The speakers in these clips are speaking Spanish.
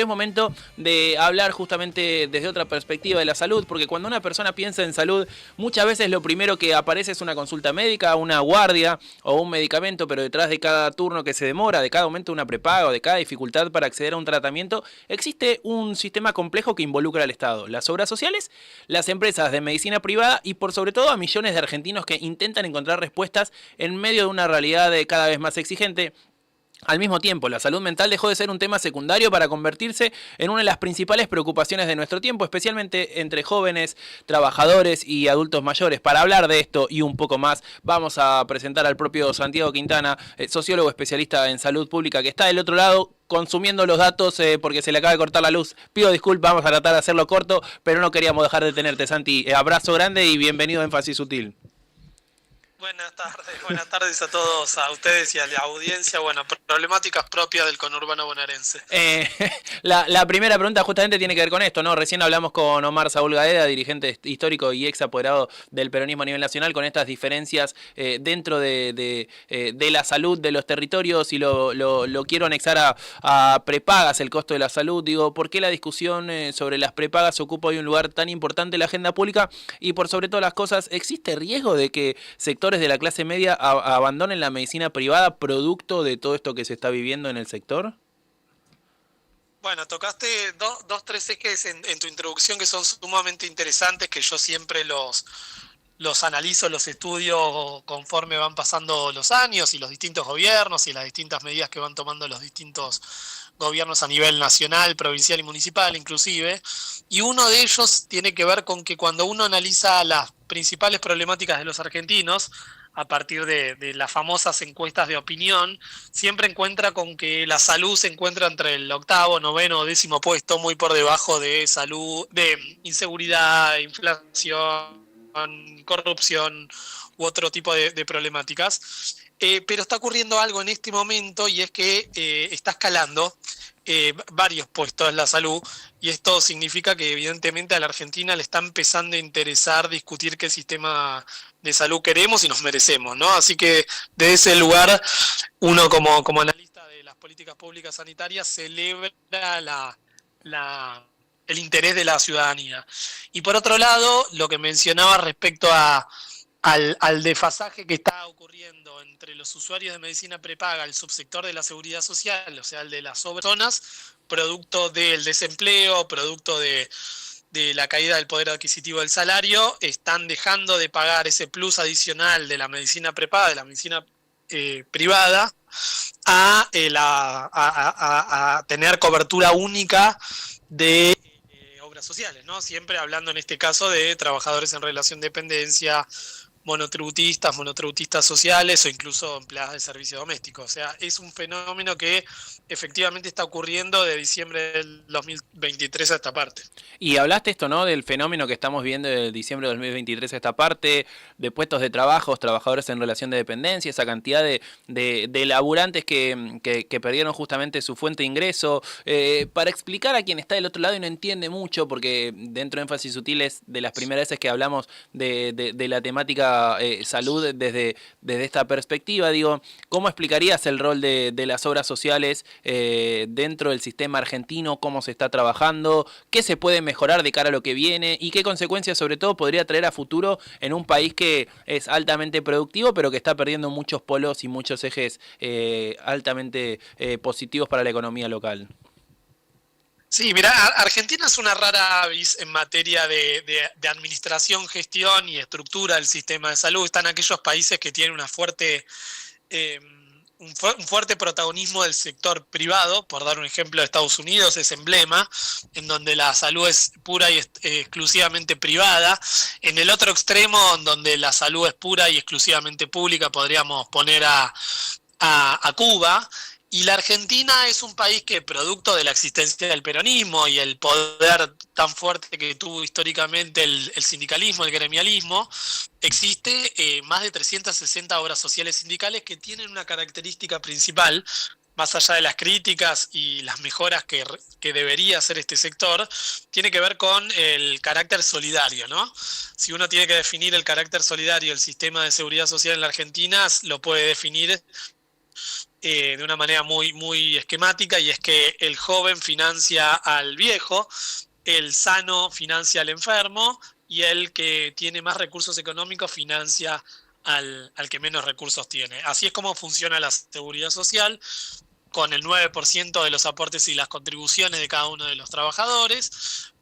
Es momento de hablar justamente desde otra perspectiva de la salud, porque cuando una persona piensa en salud, muchas veces lo primero que aparece es una consulta médica, una guardia o un medicamento, pero detrás de cada turno que se demora, de cada aumento de una prepaga o de cada dificultad para acceder a un tratamiento, existe un sistema complejo que involucra al Estado, las obras sociales, las empresas de medicina privada y por sobre todo a millones de argentinos que intentan encontrar respuestas en medio de una realidad cada vez más exigente. Al mismo tiempo, la salud mental dejó de ser un tema secundario para convertirse en una de las principales preocupaciones de nuestro tiempo, especialmente entre jóvenes, trabajadores y adultos mayores. Para hablar de esto y un poco más, vamos a presentar al propio Santiago Quintana, sociólogo especialista en salud pública, que está del otro lado consumiendo los datos porque se le acaba de cortar la luz. Pido disculpas, vamos a tratar de hacerlo corto, pero no queríamos dejar de tenerte, Santi. Abrazo grande y bienvenido a Énfasis Sutil. Buenas tardes a todos, a ustedes y a la audiencia. Bueno, problemáticas propias del conurbano bonaerense. La primera pregunta justamente tiene que ver con esto, ¿no? Recién hablamos con Omar Saúl Gaeda, dirigente histórico y ex apoderado del peronismo a nivel nacional, con estas diferencias dentro de la salud de los territorios y lo quiero anexar a prepagas, el costo de la salud. Digo, ¿por qué la discusión sobre las prepagas ocupa hoy un lugar tan importante en la agenda pública? Y por sobre todas las cosas, ¿existe riesgo de que sectores de la clase media abandonen la medicina privada producto de todo esto que se está viviendo en el sector? Bueno, tocaste tres ejes en tu introducción que son sumamente interesantes, que yo siempre los analizo, los estudio conforme van pasando los años y los distintos gobiernos y las distintas medidas que van tomando los distintos gobiernos a nivel nacional, provincial y municipal inclusive. Y uno de ellos tiene que ver con que cuando uno analiza las principales problemáticas de los argentinos, a partir de las famosas encuestas de opinión, siempre encuentra con que la salud se encuentra entre el octavo, noveno o décimo puesto, muy por debajo de salud, de inseguridad, inflación, corrupción u otro tipo de problemáticas. Pero está ocurriendo algo en este momento y es que está escalando varios puestos la salud, y esto significa que evidentemente a la Argentina le está empezando a interesar discutir qué sistema de salud queremos y nos merecemos, ¿no? Así que de ese lugar uno como analista de las políticas públicas sanitarias celebra el interés de la ciudadanía. Y por otro lado, lo que mencionaba respecto al desfasaje que está ocurriendo entre los usuarios de medicina prepaga, el subsector de la seguridad social, o sea, el de las personas, producto del desempleo, producto de la caída del poder adquisitivo del salario, están dejando de pagar ese plus adicional de la medicina prepaga, de la medicina privada, a tener cobertura única de obras sociales, ¿no? Siempre hablando en este caso de trabajadores en relación de dependencia, monotributistas sociales o incluso empleadas de servicio doméstico. O sea, es un fenómeno que efectivamente está ocurriendo de diciembre del 2023 a esta parte. Y hablaste esto, ¿no? Del fenómeno que estamos viendo de diciembre de 2023 a esta parte, de puestos de trabajo, trabajadores en relación de dependencia, esa cantidad de laburantes que perdieron justamente su fuente de ingreso. Para explicar a quien está del otro lado y no entiende mucho, porque dentro de Énfasis Sutil es de las primeras veces que hablamos de la temática salud desde esta perspectiva, digo, ¿cómo explicarías el rol de las obras sociales dentro del sistema argentino? ¿Cómo se está trabajando? ¿Qué se puede mejorar de cara a lo que viene? ¿Y qué consecuencias sobre todo podría traer a futuro en un país que es altamente productivo pero que está perdiendo muchos polos y muchos ejes altamente positivos para la economía local? Sí, mira, Argentina es una rara avis en materia de administración, gestión y estructura del sistema de salud. Están aquellos países que tienen una fuerte, un fuerte protagonismo del sector privado. Por dar un ejemplo, de Estados Unidos es emblema, en donde la salud es pura y exclusivamente privada. En el otro extremo, donde la salud es pura y exclusivamente pública, podríamos poner a Cuba. Y la Argentina es un país que, producto de la existencia del peronismo y el poder tan fuerte que tuvo históricamente el sindicalismo, el gremialismo, existe más de 360 obras sociales sindicales que tienen una característica principal, más allá de las críticas y las mejoras que debería hacer este sector, tiene que ver con el carácter solidario, ¿no? Si uno tiene que definir el carácter solidario del sistema de seguridad social en la Argentina, lo puede definir de una manera muy, muy esquemática, y es que el joven financia al viejo, el sano financia al enfermo, y el que tiene más recursos económicos financia al que menos recursos tiene. Así es como funciona la seguridad social, con el 9% de los aportes y las contribuciones de cada uno de los trabajadores.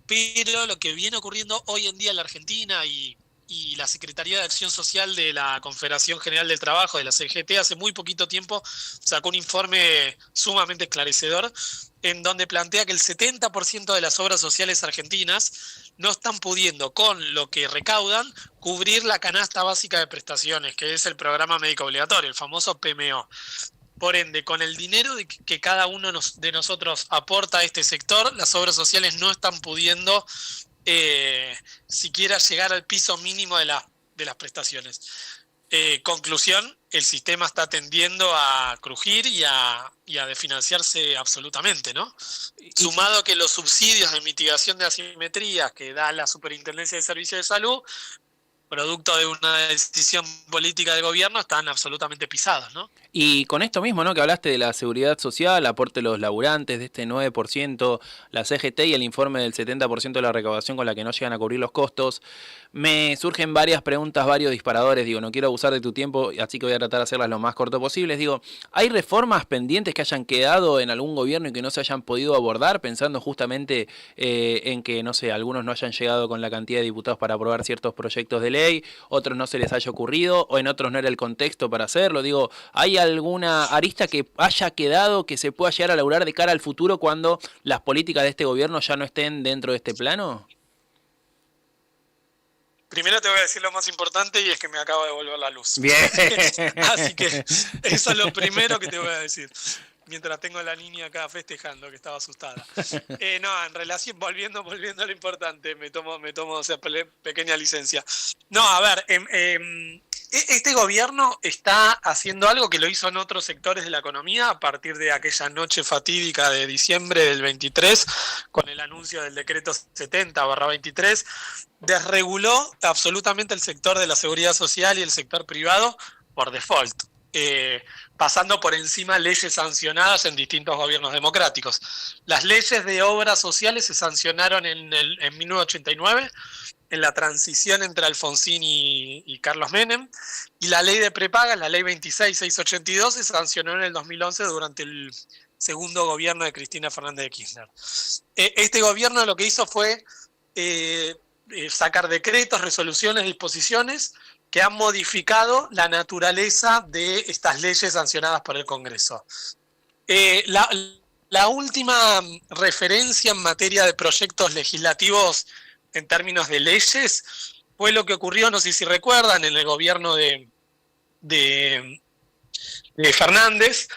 Pero lo que viene ocurriendo hoy en día en la Argentina, y la Secretaría de Acción Social de la Confederación General del Trabajo, de la CGT, hace muy poquito tiempo sacó un informe sumamente esclarecedor en donde plantea que el 70% de las obras sociales argentinas no están pudiendo, con lo que recaudan, cubrir la canasta básica de prestaciones, que es el programa médico obligatorio, el famoso PMO. Por ende, con el dinero que cada uno de nosotros aporta a este sector, las obras sociales no están pudiendo siquiera llegar al piso mínimo de las prestaciones. Conclusión, el sistema está tendiendo a crujir y a desfinanciarse absolutamente, ¿no? Sumado que los subsidios de mitigación de asimetrías que da la Superintendencia de Servicios de Salud, producto de una decisión política del gobierno, están absolutamente pisados, ¿no? Y con esto mismo, ¿no? Que hablaste de la seguridad social, aporte de los laburantes, de este 9%, la CGT y el informe del 70% de la recaudación con la que no llegan a cubrir los costos, me surgen varias preguntas, varios disparadores. Digo, no quiero abusar de tu tiempo, así que voy a tratar de hacerlas lo más corto posible. Digo, ¿hay reformas pendientes que hayan quedado en algún gobierno y que no se hayan podido abordar, pensando justamente en que, no sé, algunos no hayan llegado con la cantidad de diputados para aprobar ciertos proyectos de ley, otros no se les haya ocurrido, o en otros no era el contexto para hacerlo? Digo, ¿hay alguna arista que haya quedado que se pueda llegar a lograr de cara al futuro cuando las políticas de este gobierno ya no estén dentro de este plano? Primero te voy a decir lo más importante, y es que me acabo de volver la luz. Bien. Así que eso es lo primero que te voy a decir. Mientras tengo a la niña acá festejando, que estaba asustada. No, en relación, volviendo a lo importante, me tomo o sea, pequeña licencia. No, a ver, este gobierno está haciendo algo que lo hizo en otros sectores de la economía a partir de aquella noche fatídica de diciembre del 23, con el anuncio del decreto 70/23, desreguló absolutamente el sector de la seguridad social y el sector privado por default. Pasando por encima leyes sancionadas en distintos gobiernos democráticos. Las leyes de obras sociales se sancionaron en 1989, en la transición entre Alfonsín y Carlos Menem, y la ley de prepaga, la ley 26682, se sancionó en el 2011 durante el segundo gobierno de Cristina Fernández de Kirchner. Este gobierno lo que hizo fue sacar decretos, resoluciones, disposiciones que han modificado la naturaleza de estas leyes sancionadas por el Congreso. La última referencia en materia de proyectos legislativos en términos de leyes fue lo que ocurrió, no sé si recuerdan, en el gobierno de Fernández,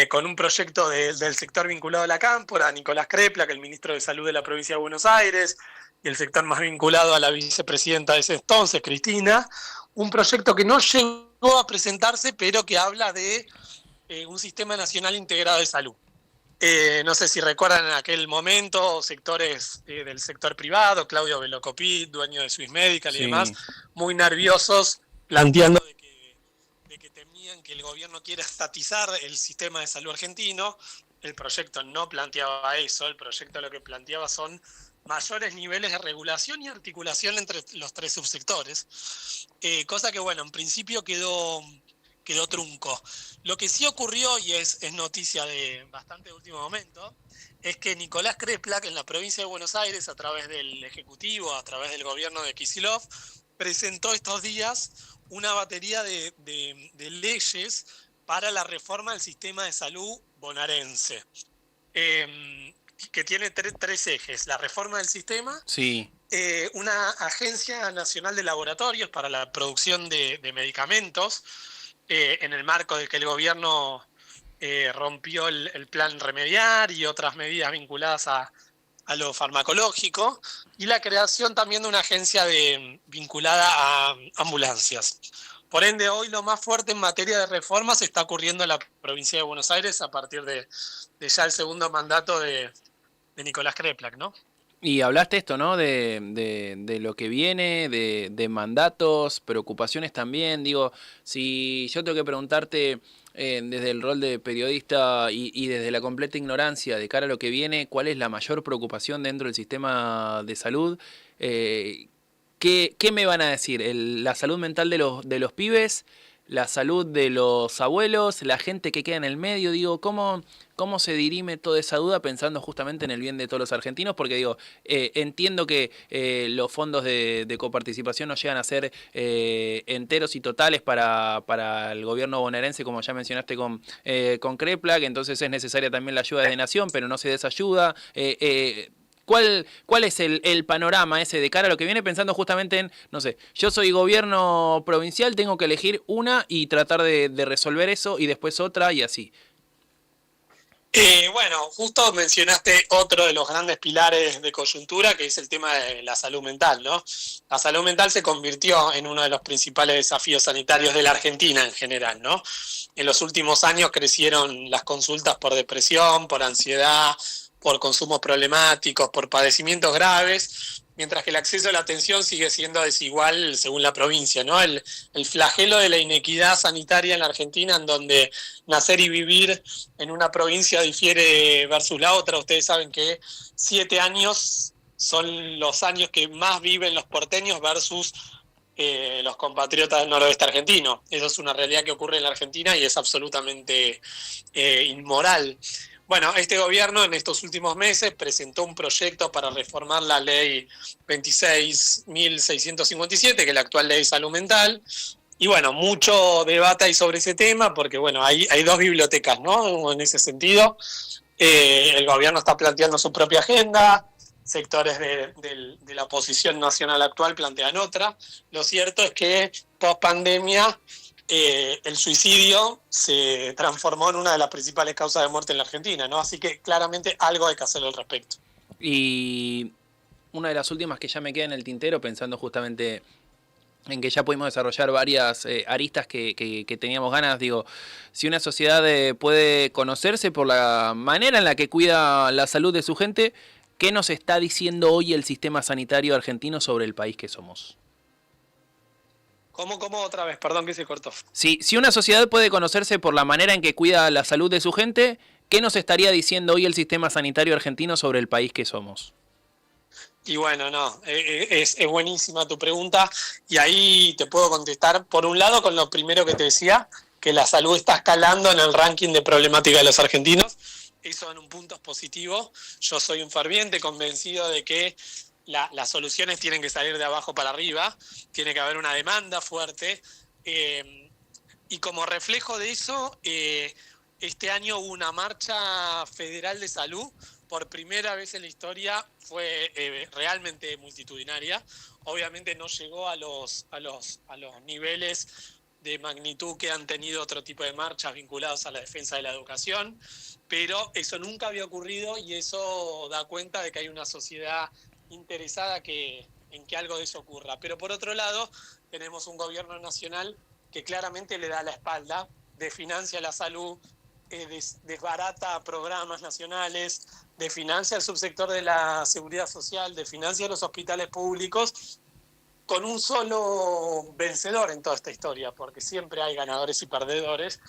con un proyecto del sector vinculado a la cámpora, Nicolás Crepla, que es el ministro de Salud de la provincia de Buenos Aires, y el sector más vinculado a la vicepresidenta de ese entonces, Cristina, un proyecto que no llegó a presentarse, pero que habla de un sistema nacional integrado de salud. No sé si recuerdan en aquel momento sectores del sector privado, Claudio Velocopit, dueño de Swiss Medical, sí, y demás, muy nerviosos, planteando de que temían que el gobierno quiera estatizar el sistema de salud argentino. El proyecto no planteaba eso, el proyecto lo que planteaba son mayores niveles de regulación y articulación entre los tres subsectores, cosa que, bueno, en principio quedó trunco. Lo que sí ocurrió, y es noticia de bastante último momento, es que Nicolás Crepla, en la provincia de Buenos Aires, a través del Ejecutivo, a través del gobierno de Kicillof, presentó estos días una batería de leyes para la reforma del sistema de salud bonaerense, que tiene tres ejes: la reforma del sistema, sí, una agencia nacional de laboratorios para la producción de medicamentos, en el marco de que el gobierno rompió el plan remediar y otras medidas vinculadas a lo farmacológico, y la creación también de una agencia vinculada a ambulancias. Por ende, hoy lo más fuerte en materia de reformas está ocurriendo en la provincia de Buenos Aires a partir de ya el segundo mandato de Nicolás Crepla, ¿no? Y hablaste esto, ¿no? De lo que viene, de mandatos, preocupaciones también. Digo, si yo tengo que preguntarte desde el rol de periodista y desde la completa ignorancia de cara a lo que viene, ¿cuál es la mayor preocupación dentro del sistema de salud? ¿Qué me van a decir? ¿La salud mental de los pibes? ¿La salud de los abuelos? ¿La gente que queda en el medio? Digo, ¿cómo se dirime toda esa duda pensando justamente en el bien de todos los argentinos? Porque digo, entiendo que los fondos de coparticipación no llegan a ser enteros y totales para el gobierno bonaerense, como ya mencionaste con Crepla, que entonces es necesaria también la ayuda de Nación, pero no se desayuda. ¿Cuál es el panorama ese de cara a lo que viene pensando justamente en, no sé, yo soy gobierno provincial, tengo que elegir una y tratar de resolver eso y después otra y así? Bueno, justo mencionaste otro de los grandes pilares de coyuntura, que es el tema de la salud mental, ¿no? La salud mental se convirtió en uno de los principales desafíos sanitarios de la Argentina en general, ¿no? En los últimos años crecieron las consultas por depresión, por ansiedad, por consumos problemáticos, por padecimientos graves, mientras que el acceso a la atención sigue siendo desigual según la provincia, ¿no? El flagelo de la inequidad sanitaria en la Argentina, en donde nacer y vivir en una provincia difiere versus la otra. Ustedes saben que 7 años son los años que más viven los porteños versus los compatriotas del noroeste argentino. Eso es una realidad que ocurre en la Argentina y es absolutamente inmoral. Bueno, este gobierno en estos últimos meses presentó un proyecto para reformar la ley 26.657, que es la actual ley de salud mental. Y bueno, mucho debate hay sobre ese tema, porque bueno, hay dos bibliotecas, ¿no? En ese sentido, el gobierno está planteando su propia agenda, sectores de la oposición nacional actual plantean otra. Lo cierto es que post pandemia el suicidio se transformó en una de las principales causas de muerte en la Argentina, ¿no? Así que claramente algo hay que hacer al respecto. Y una de las últimas que ya me queda en el tintero, pensando justamente en que ya pudimos desarrollar varias aristas que teníamos ganas, digo, si una sociedad puede conocerse por la manera en la que cuida la salud de su gente, ¿qué nos está diciendo hoy el sistema sanitario argentino sobre el país que somos? ¿Cómo otra vez? Perdón que se cortó. Si una sociedad puede conocerse por la manera en que cuida la salud de su gente, ¿qué nos estaría diciendo hoy el sistema sanitario argentino sobre el país que somos? Y bueno, no, es buenísima tu pregunta y ahí te puedo contestar, por un lado, con lo primero que te decía, que la salud está escalando en el ranking de problemática de los argentinos. Eso en un punto es positivo. Yo soy un ferviente convencido de que las soluciones tienen que salir de abajo para arriba, tiene que haber una demanda fuerte. Y como reflejo de eso, este año hubo una marcha federal de salud. Por primera vez en la historia fue realmente multitudinaria. Obviamente no llegó a los niveles de magnitud que han tenido otro tipo de marchas vinculados a la defensa de la educación, pero eso nunca había ocurrido y eso da cuenta de que hay una sociedad interesada en que algo de eso ocurra. Pero por otro lado, tenemos un gobierno nacional que claramente le da la espalda, desfinancia la salud, desbarata programas nacionales, desfinancia el subsector de la seguridad social, desfinancia los hospitales públicos, con un solo vencedor en toda esta historia, porque siempre hay ganadores y perdedores,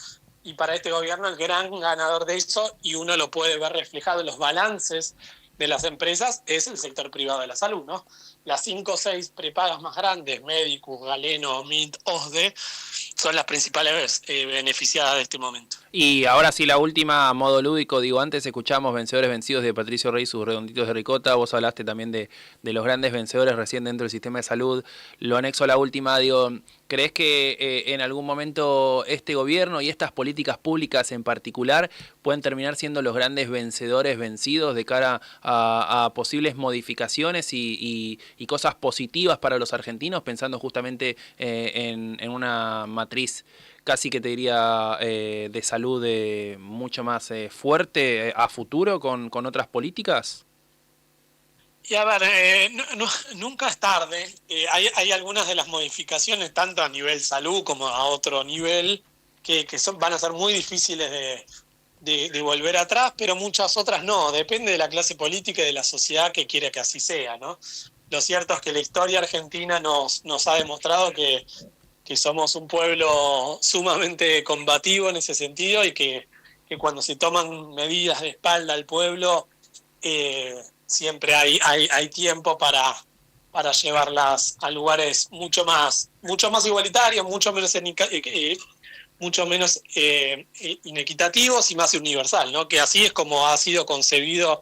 y para este gobierno el gran ganador de eso, y uno lo puede ver reflejado en los balances de las empresas, es el sector privado de la salud, ¿no? Las 5 o 6 prepagas más grandes, Médicus, Galeno, MIT, OSDE, son las principales beneficiadas de este momento. Y ahora sí, la última, a modo lúdico, digo, antes escuchamos Vencedores Vencidos de Patricio Rey, sus redonditos de ricota, vos hablaste también de los grandes vencedores recién dentro del sistema de salud, lo anexo a la última, digo, ¿crees que en algún momento este gobierno y estas políticas públicas en particular pueden terminar siendo los grandes vencedores vencidos de cara a posibles modificaciones y cosas positivas para los argentinos, pensando justamente en una matriz casi que te diría de salud mucho más fuerte a futuro con otras políticas? Y a ver, nunca es tarde. Hay algunas de las modificaciones, tanto a nivel salud como a otro nivel, que van a ser muy difíciles de volver atrás, pero muchas otras no. Depende de la clase política y de la sociedad que quiera que así sea, ¿no? Lo cierto es que la historia argentina nos ha demostrado que somos un pueblo sumamente combativo en ese sentido y que cuando se toman medidas de espalda al pueblo, siempre hay tiempo para llevarlas a lugares mucho más igualitarios, mucho menos inequitativos y más universal, ¿no? Que así es como ha sido concebido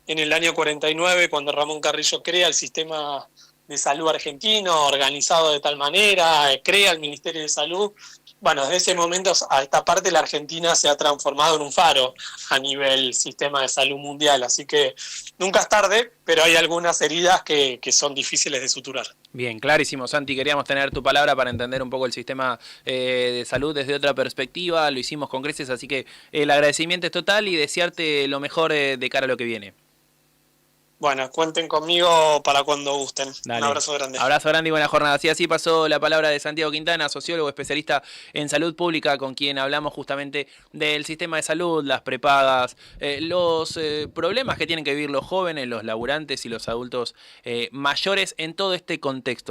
en el año 49, cuando Ramón Carrillo crea el sistema de salud argentino, organizado de tal manera, crea el Ministerio de Salud. Bueno, desde ese momento a esta parte la Argentina se ha transformado en un faro a nivel sistema de salud mundial, así que nunca es tarde, pero hay algunas heridas que son difíciles de suturar. Bien, clarísimo, Santi. Queríamos tener tu palabra para entender un poco el sistema de salud desde otra perspectiva. Lo hicimos con creces, así que el agradecimiento es total y desearte lo mejor de cara a lo que viene. Bueno, cuenten conmigo para cuando gusten. Dale. Un abrazo grande. Abrazo grande y buena jornada. Así pasó la palabra de Santiago Quintana, sociólogo especialista en salud pública, con quien hablamos justamente del sistema de salud, las prepagas, los problemas que tienen que vivir los jóvenes, los laburantes y los adultos mayores en todo este contexto.